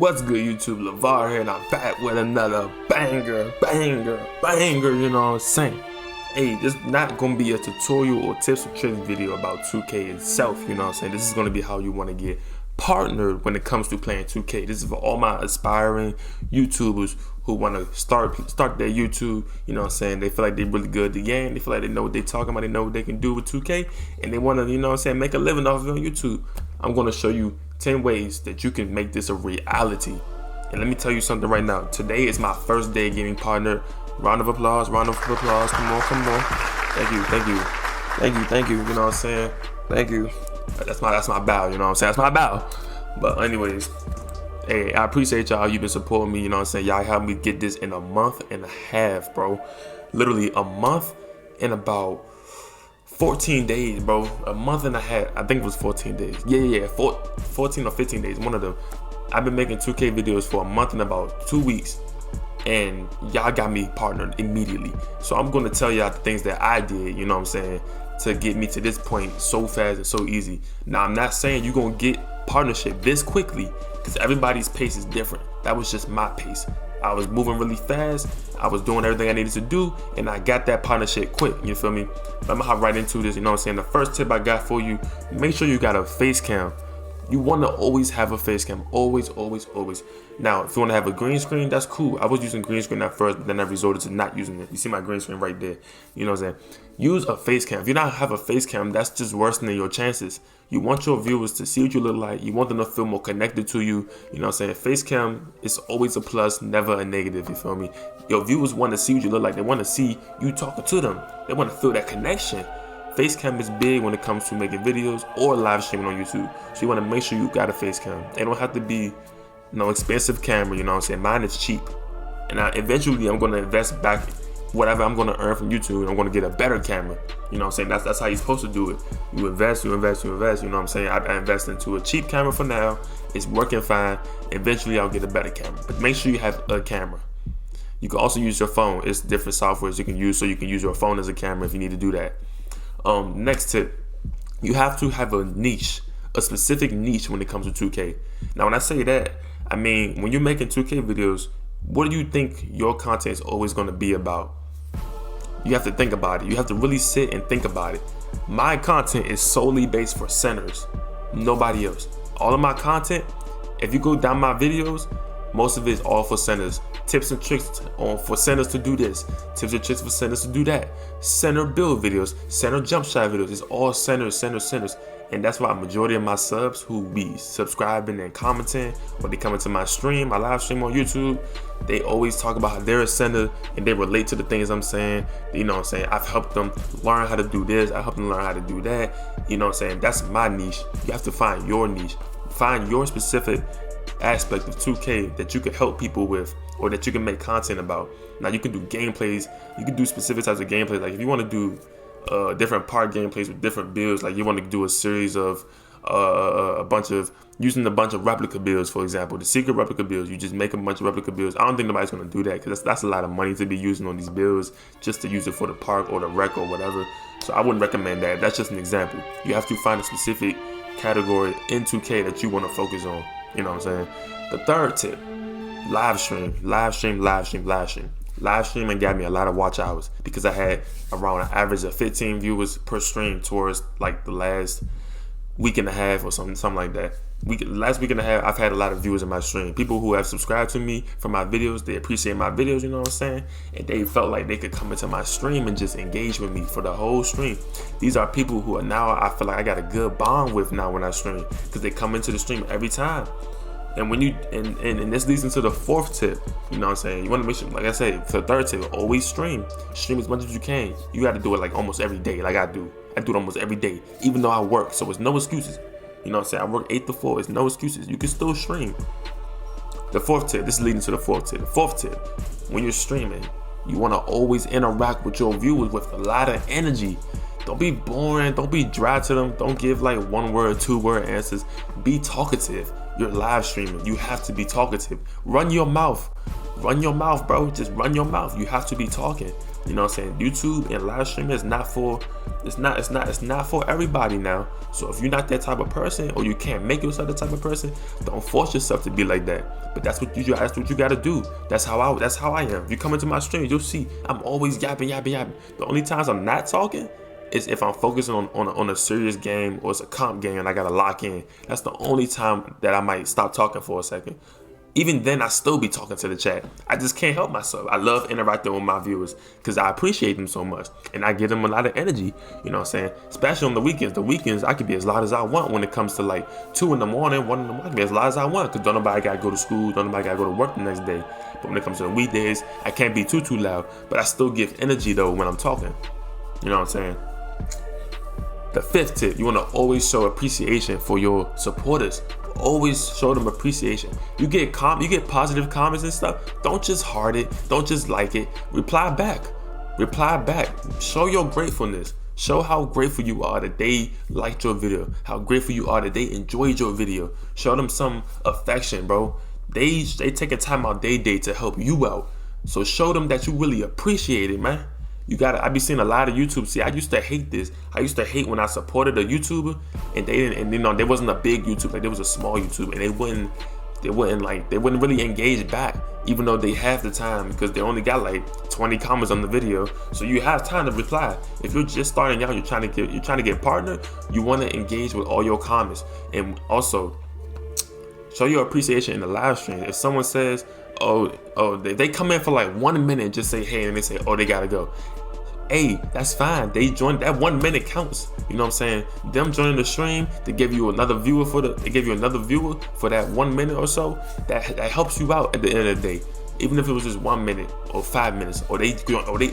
What's good, YouTube? LeVar here, and I'm back with another banger, you know what I'm saying? Hey, this is not gonna be a tutorial or tips or tricks video about 2K itself, you know what I'm saying? This is gonna be how you wanna get partnered when it comes to playing 2K. This is for all my aspiring YouTubers who wanna start their YouTube, you know what I'm saying? They feel like they're really good at the game, they feel like they know what they're talking about, they know what they can do with 2K, and they wanna, you know what I'm saying, make a living off of it on YouTube. I'm gonna show you 10 ways that you can make this a reality. And let me tell you something right now. Today is my first day getting partnered. Round of applause, come on. Thank you, you know what I'm saying? Thank you. That's my bow, you know what I'm saying? That's my bow. But anyways, hey, I appreciate y'all. You've been supporting me, you know what I'm saying? Y'all helped me get this in a month and a half, bro. Literally a month and about 14 days, bro. A month and a half. I think it was 14 days. Yeah. 14 or 15 days, one of them. I've been making 2K videos for a month and about 2 weeks, and y'all got me partnered immediately. So I'm gonna tell y'all the things that I did, you know what I'm saying, to get me to this point so fast and so easy. Now, I'm not saying you're gonna get partnership this quickly, because everybody's pace is different. That was just my pace. I was moving really fast, I was doing everything I needed to do, and I got that partnership quick, you feel me? But I'm gonna hop right into this, you know what I'm saying? The first tip I got for you, make sure you got a face cam. You wanna always have a face cam, always. Now, if you wanna have a green screen, that's cool. I was using green screen at first, but then I resorted to not using it. You see my green screen right there, you know what I'm saying? Use a face cam. If you don't have a face cam, that's just worsening your chances. You want your viewers to see what you look like. You want them to feel more connected to you. You know what I'm saying? Face cam is always a plus, never a negative, you feel me? Your viewers want to see what you look like. They want to see you talking to them. They want to feel that connection. Face cam is big when it comes to making videos or live streaming on YouTube. So you want to make sure you got a face cam. It don't have to be no expensive camera, you know what I'm saying? Mine is cheap. And eventually I'm going to invest back whatever I'm going to earn from YouTube, and I'm going to get a better camera. You know what I'm saying? That's how you're supposed to do it. You invest, you know what I'm saying? I invest into a cheap camera for now. It's working fine. Eventually I'll get a better camera. But make sure you have a camera. You can also use your phone. It's different softwares you can use, so you can use your phone as a camera if you need to do that. Next tip, you have to have a niche, a specific niche when it comes to 2K. Now, when I say that, I mean, when you're making 2K videos, what do you think your content is always going to be about? You have to think about it. You have to really sit and think about it. My content is solely based for centers, nobody else. All of my content, if you go down my videos, most of it is all for centers. Tips and tricks for centers to do this. Tips and tricks for centers to do that. Center build videos, center jump shot videos. It's all centers. And that's why a majority of my subs who be subscribing and commenting, or they come into my stream, my live stream on YouTube, they always talk about how they're a center and they relate to the things I'm saying. You know what I'm saying? I've helped them learn how to do this. I helped them learn how to do that. You know what I'm saying? That's my niche. You have to find your niche. Find your specific aspect of 2K that you can help people with, or that you can make content about. Now, you can do gameplays. You can do specific types of gameplays. Like if you want to do different part gameplays with different builds, like you want to do a series of using a bunch of replica builds, for example, the secret replica builds. You just make a bunch of replica builds. I don't think nobody's going to do that, because that's a lot of money to be using on these builds just to use it for the park or the rec or whatever. So I wouldn't recommend that. That's just an example. You have to find a specific category in 2K that you want to focus on. You know what I'm saying? The third tip, live stream. Live streaming got me a lot of watch hours, because I had around an average of 15 viewers per stream towards like the last week and a half or something like that. Last week and a half, I've had a lot of viewers in my stream. People who have subscribed to me for my videos, they appreciate my videos, you know what I'm saying? And they felt like they could come into my stream and just engage with me for the whole stream. These are people who are now, I feel like I got a good bond with now when I stream, because they come into the stream every time. And when you, and this leads into the fourth tip, you know what I'm saying? You want to make sure, like I said, for the third tip, always stream. Stream as much as you can. You got to do it like almost every day, like I do. I do it almost every day, even though I work, so it's no excuses. You know what I'm saying? I work 8 to 4, it's no excuses. You can still stream. The fourth tip, this is leading to the fourth tip. The fourth tip, when you're streaming, you want to always interact with your viewers with a lot of energy. Don't be boring, don't be dry to them. Don't give like 1-word, 2-word answers. Be talkative. You're live streaming, you have to be talkative. Run your mouth. run your mouth, bro. Just run your mouth. You have to be talking. You know what I'm saying? YouTube and live streaming is not for it's not for everybody now. So if you're not that type of person, or you can't make yourself the type of person, don't force yourself to be like that. But that's what you gotta do. That's how I am. If you come into my stream, you'll see I'm always yapping. The only times I'm not talking is if I'm focusing on a serious game, or it's a comp game and I gotta lock in. That's the only time that I might stop talking for a second. Even then, I still be talking to the chat. I just can't help myself. I love interacting with my viewers because I appreciate them so much, and I give them a lot of energy. You know what I'm saying? Especially on the weekends. The weekends, I can be as loud as I want when it comes to like 2 in the morning, 1 in the morning. I can be as loud as I want because don't nobody gotta go to school, don't nobody gotta go to work the next day. But when it comes to the weekdays, I can't be too loud. But I still give energy though when I'm talking. You know what I'm saying? The 5th tip, you want to always show appreciation for your supporters. Always show them appreciation. You get positive comments and stuff. Don't just heart it. Don't just like it. Reply back. Show your gratefulness. Show how grateful you are that they liked your video. How grateful you are that they enjoyed your video. Show them some affection, bro. They take a time out their day to help you out. So show them that you really appreciate it, man. I be seeing a lot of YouTube. See, I used to hate this. I used to hate when I supported a YouTuber and they wasn't a big YouTube, like they was a small YouTube, and they wouldn't really engage back, even though they have the time, because they only got like 20 comments on the video. So you have time to reply. If you're just starting out, you're trying to get partnered, you want to engage with all your comments. And also show your appreciation in the live stream. If someone says, they come in for like 1 minute and just say hey, and they say, oh, they gotta go. Hey, that's fine. They joined. That 1 minute counts. You know what I'm saying? Them joining the stream, they give you another viewer for that 1 minute or so. That helps you out at the end of the day. Even if it was just 1 minute or 5 minutes, or they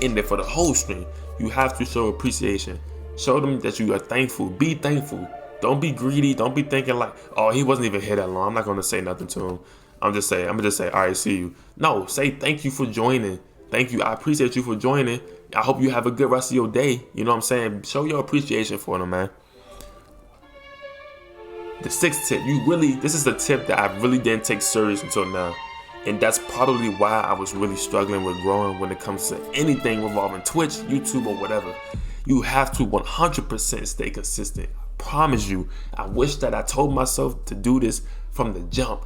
in there for the whole stream, you have to show appreciation. Show them that you are thankful. Be thankful. Don't be greedy. Don't be thinking like, oh, he wasn't even here that long, I'm not gonna say nothing to him. I'm gonna just say, all right, see you. No, say thank you for joining. Thank you. I appreciate you for joining. I hope you have a good rest of your day. You know what I'm saying? Show your appreciation for them, man. The 6th tip, this is the tip that I really didn't take serious until now. And that's probably why I was really struggling with growing when it comes to anything revolving Twitch, YouTube, or whatever. You have to 100% stay consistent. I promise you. I wish that I told myself to do this from the jump.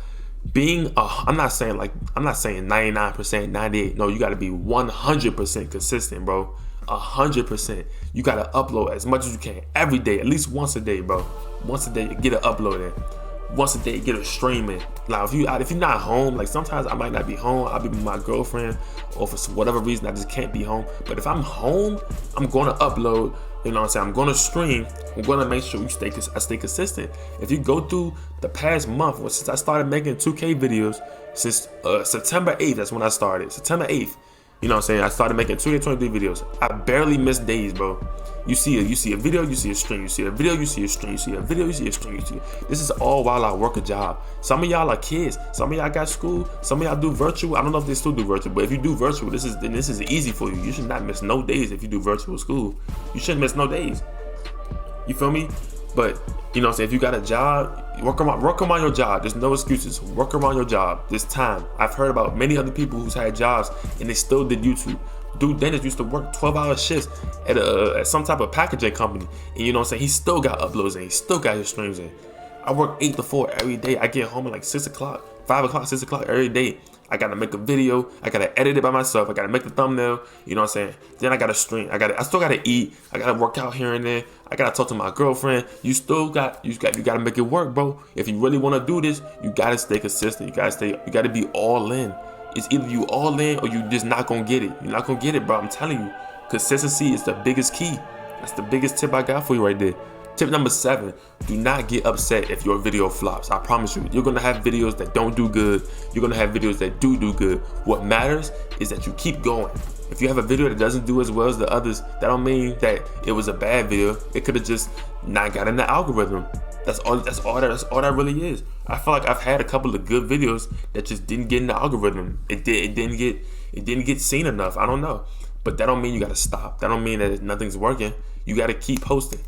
I'm not saying 99%, 98%. No, you got to be 100% consistent, bro. 100%. You got to upload as much as you can every day, at least once a day, bro. Once a day, get an upload in. Once a day, get a stream in. Now, if you're not home, like sometimes I might not be home. I'll be with my girlfriend, or for whatever reason I just can't be home. But if I'm home, I'm gonna upload. You know what I'm saying? I'm gonna stream. I'm gonna make sure I stay consistent. If you go through the past month, since I started making 2K videos, since September 8th, that's when I started. September 8th. You know what I'm saying? I started making 2K23 videos. I barely miss days, bro. You see a video, you see a stream. You see a video, you see a stream. You see a video, you see a stream. This is all while I work a job. Some of y'all are kids. Some of y'all got school. Some of y'all do virtual. I don't know if they still do virtual, but if you do virtual, this is easy for you. You should not miss no days if you do virtual school. You shouldn't miss no days. You feel me? But you know what I'm saying? If you got a job, work around your job. There's no excuses. Work around your job. This time, I've heard about many other people who's had jobs and they still did YouTube. Dude Dennis used to work 12-hour shifts at some type of packaging company, and you know what I'm saying? He still got uploads in. He still got his streams in. I work 8 to 4 every day. I get home at like 6 o'clock, 5 o'clock, 6 o'clock every day. I gotta make a video. I gotta edit it by myself. I gotta make the thumbnail. You know what I'm saying? Then I gotta stream. I still gotta eat. I gotta work out here and there. I gotta talk to my girlfriend. You gotta make it work, bro. If you really wanna do this, you gotta stay consistent. You gotta be all in. It's either you all in or you just not gonna get it. You're not gonna get it, bro. I'm telling you. Consistency is the biggest key. That's the biggest tip I got for you right there. Tip number 7, do not get upset if your video flops. I promise you, you're gonna have videos that don't do good. You're gonna have videos that do good. What matters is that you keep going. If you have a video that doesn't do as well as the others, that don't mean that it was a bad video. It could have just not got in the algorithm. That's all that really is. I feel like I've had a couple of good videos that just didn't get in the algorithm. It didn't get seen enough. I don't know. But that don't mean you gotta stop. That don't mean that nothing's working. You gotta keep posting.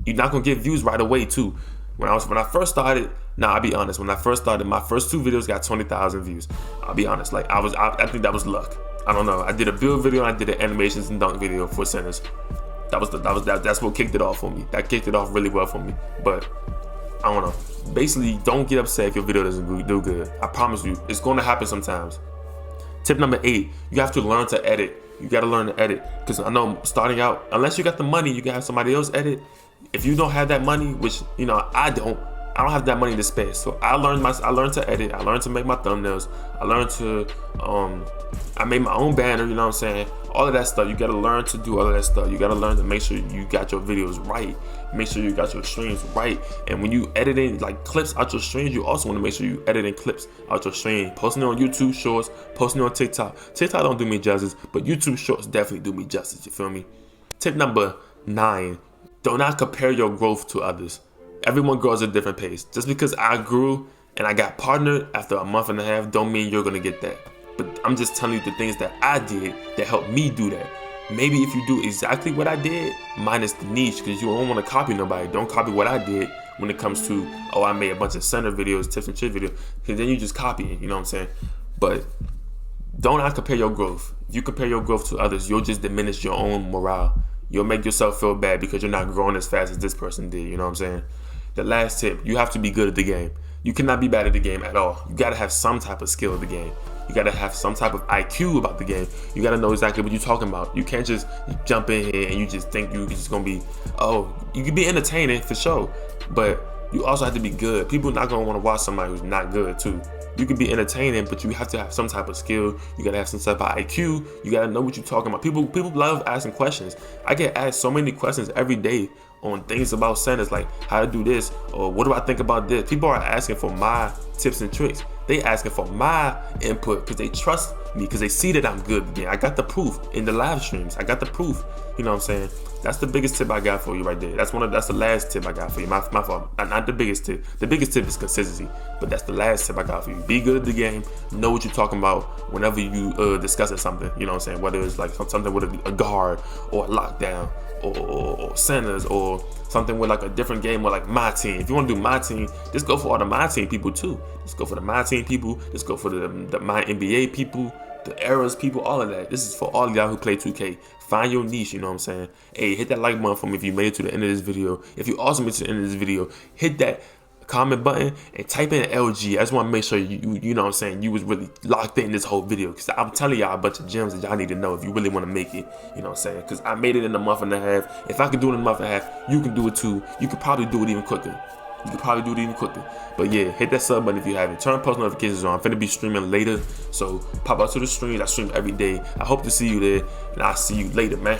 You're not gonna get views right away too. When I first started, I'll be honest. When I first started, my first 2 videos got 20,000 views. I'll be honest. Like I think that was luck. I don't know. I did a build video and I did an animations and dunk video for Sinners. That's what kicked it off for me. That kicked it off really well for me. But I don't know. Basically, don't get upset if your video doesn't do good. I promise you, it's going to happen sometimes. Tip number 8, you have to learn to edit. You got to learn to edit, because I know starting out, unless you got the money, you can have somebody else edit. If you don't have that money, which I don't have that money to spare. So I learned to edit. I learned to make my thumbnails. I learned to I made my own banner, you know what I'm saying? All of that stuff. You gotta learn to do all of that stuff. You gotta learn to make sure you got your videos right. Make sure you got your streams right. And when you editing like clips out your streams, you also want to make sure you editing clips out your stream. Posting it on YouTube Shorts, posting it on TikTok. TikTok don't do me justice, but YouTube Shorts definitely do me justice, you feel me? Tip number 9, do not compare your growth to others. Everyone grows at a different pace. Just because I grew and I got partnered after a month and a half don't mean you're gonna get that. But I'm just telling you the things that I did that helped me do that. Maybe if you do exactly what I did, minus the niche, because you don't want to copy nobody. Don't copy what I did when it comes to, oh, I made a bunch of center videos, tips and tricks videos, because then you just copy it, you know what I'm saying? But don't not compare your growth. If you compare your growth to others, you'll just diminish your own morale. You'll make yourself feel bad because you're not growing as fast as this person did, you know what I'm saying? The last tip, you have to be good at the game. You cannot be bad at the game at all. You gotta have some type of skill at the game. You gotta have some type of IQ about the game. You gotta know exactly what you're talking about. You can't just jump in here and you just think you're just gonna be, oh, you can be entertaining for sure, but you also have to be good. People are not gonna wanna watch somebody who's not good too. You can be entertaining, but you have to have some type of skill. You gotta have some type of IQ. You gotta know what you're talking about. People love asking questions. I get asked so many questions every day on things about centers, like how to do this or what do I think about this. People are asking for my tips and tricks. They asking for my input because they trust me, because they see that I'm good again. I got the proof in the live streams. I got the proof. You know what I'm saying? That's the biggest tip I got for you right there. That's the last tip I got for you. My fault. Not the biggest tip. The biggest tip is consistency, but that's the last tip I got for you. Be good at the game. Know what you're talking about whenever you discussing something. You know what I'm saying? Whether it's like something with a guard or a lockdown or centers or something with like a different game or like my team. If you want to do my team, just go for all the my team people too. Just go for the my team people. Just go for the my NBA people, the eras people, all of that. This is for all of y'all who play 2K. Find your niche, you know what I'm saying? Hey, hit that like button for me if you made it to the end of this video. If you also made it to the end of this video, hit that comment button and type in LG. I just want to make sure you know what I'm saying, you was really locked in this whole video, because I'm telling y'all a bunch of gems that y'all need to know if you really want to make it, you know what I'm saying? Because I made it in a month and a half. If I could do it in a month and a half, you can do it too. You could probably do it even quicker. But yeah, hit that sub button if you haven't. Turn post notifications on. I'm finna be streaming later, so pop out to the streams. I stream every day. I hope to see you there, and I'll see you later, man.